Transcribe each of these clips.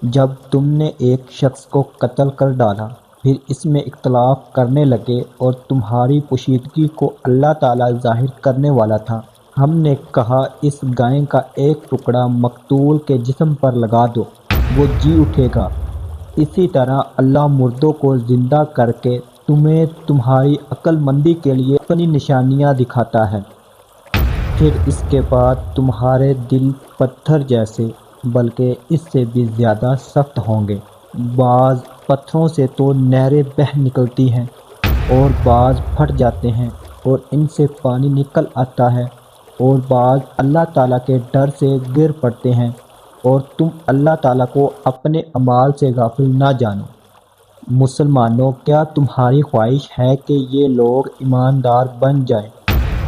جب تم نے ایک شخص کو قتل کر ڈالا، پھر اس میں اختلاف کرنے لگے اور تمہاری پوشیدگی کو اللہ تعالیٰ ظاہر کرنے والا تھا، ہم نے کہا اس گائے کا ایک ٹکڑا مقتول کے جسم پر لگا دو، وہ جی اٹھے گا۔ اسی طرح اللہ مردوں کو زندہ کر کے تمہیں تمہاری عقل مندی کے لیے اپنی نشانیاں دکھاتا ہے۔ پھر اس کے بعد تمہارے دل پتھر جیسے بلکہ اس سے بھی زیادہ سخت ہوں گے۔ بعض پتھروں سے تو نہریں بہہ نکلتی ہیں اور بعض پھٹ جاتے ہیں اور ان سے پانی نکل آتا ہے، اور بعض اللہ تعالیٰ کے ڈر سے گر پڑتے ہیں، اور تم اللہ تعالیٰ کو اپنے اعمال سے غافل نہ جانو۔ مسلمانوں، کیا تمہاری خواہش ہے کہ یہ لوگ ایماندار بن جائیں؟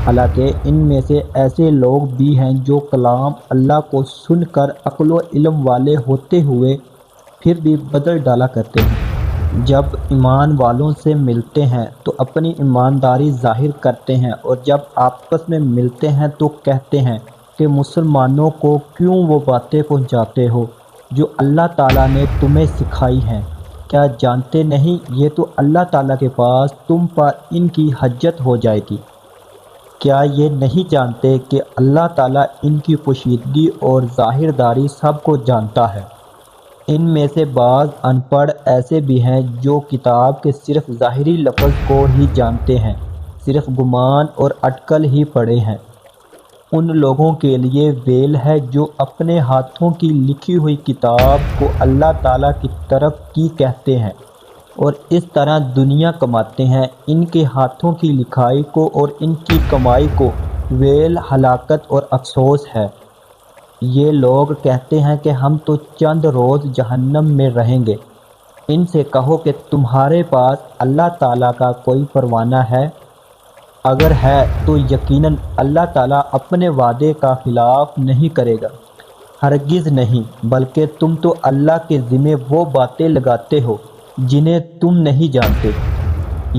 حالانکہ ان میں سے ایسے لوگ بھی ہیں جو کلام اللہ کو سن کر عقل و علم والے ہوتے ہوئے پھر بھی بدل ڈالا کرتے ہیں۔ جب ایمان والوں سے ملتے ہیں تو اپنی ایمانداری ظاہر کرتے ہیں، اور جب آپس میں ملتے ہیں تو کہتے ہیں کہ مسلمانوں کو کیوں وہ باتیں پہنچاتے ہو جو اللہ تعالیٰ نے تمہیں سکھائی ہیں؟ کیا جانتے نہیں یہ تو اللہ تعالیٰ کے پاس تم پر ان کی حجت ہو جائے گی؟ کیا یہ نہیں جانتے کہ اللہ تعالیٰ ان کی پوشیدگی اور ظاہر داری سب کو جانتا ہے؟ ان میں سے بعض ان پڑھ ایسے بھی ہیں جو کتاب کے صرف ظاہری لفظ کو ہی جانتے ہیں، صرف گمان اور اٹکل ہی پڑھے ہیں۔ ان لوگوں کے لیے ویل ہے جو اپنے ہاتھوں کی لکھی ہوئی کتاب کو اللہ تعالیٰ کی طرف کی کہتے ہیں اور اس طرح دنیا کماتے ہیں۔ ان کے ہاتھوں کی لکھائی کو اور ان کی کمائی کو ویل، ہلاکت اور افسوس ہے۔ یہ لوگ کہتے ہیں کہ ہم تو چند روز جہنم میں رہیں گے۔ ان سے کہو کہ تمہارے پاس اللہ تعالیٰ کا کوئی پروانہ ہے؟ اگر ہے تو یقیناً اللہ تعالیٰ اپنے وعدے کا خلاف نہیں کرے گا۔ ہرگز نہیں، بلکہ تم تو اللہ کے ذمے وہ باتیں لگاتے ہو جنہیں تم نہیں جانتے۔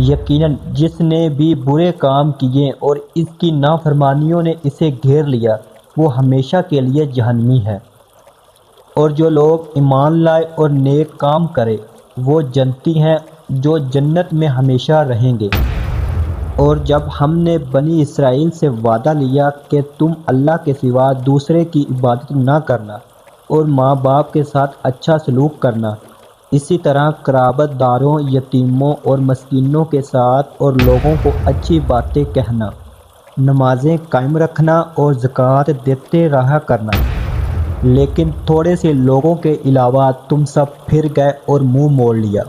یقیناً جس نے بھی برے کام کیے اور اس کی نافرمانیوں نے اسے گھیر لیا، وہ ہمیشہ کے لیے جہنمی ہے۔ اور جو لوگ ایمان لائے اور نیک کام کرے، وہ جنتی ہیں جو جنت میں ہمیشہ رہیں گے۔ اور جب ہم نے بنی اسرائیل سے وعدہ لیا کہ تم اللہ کے سوا دوسرے کی عبادت نہ کرنا اور ماں باپ کے ساتھ اچھا سلوک کرنا، اسی طرح قرابت داروں، یتیموں اور مسکینوں کے ساتھ اور لوگوں کو اچھی باتیں کہنا، نمازیں قائم رکھنا اور زکوٰۃ دیتے رہا کرنا، لیکن تھوڑے سے لوگوں کے علاوہ تم سب پھر گئے اور منہ موڑ لیا۔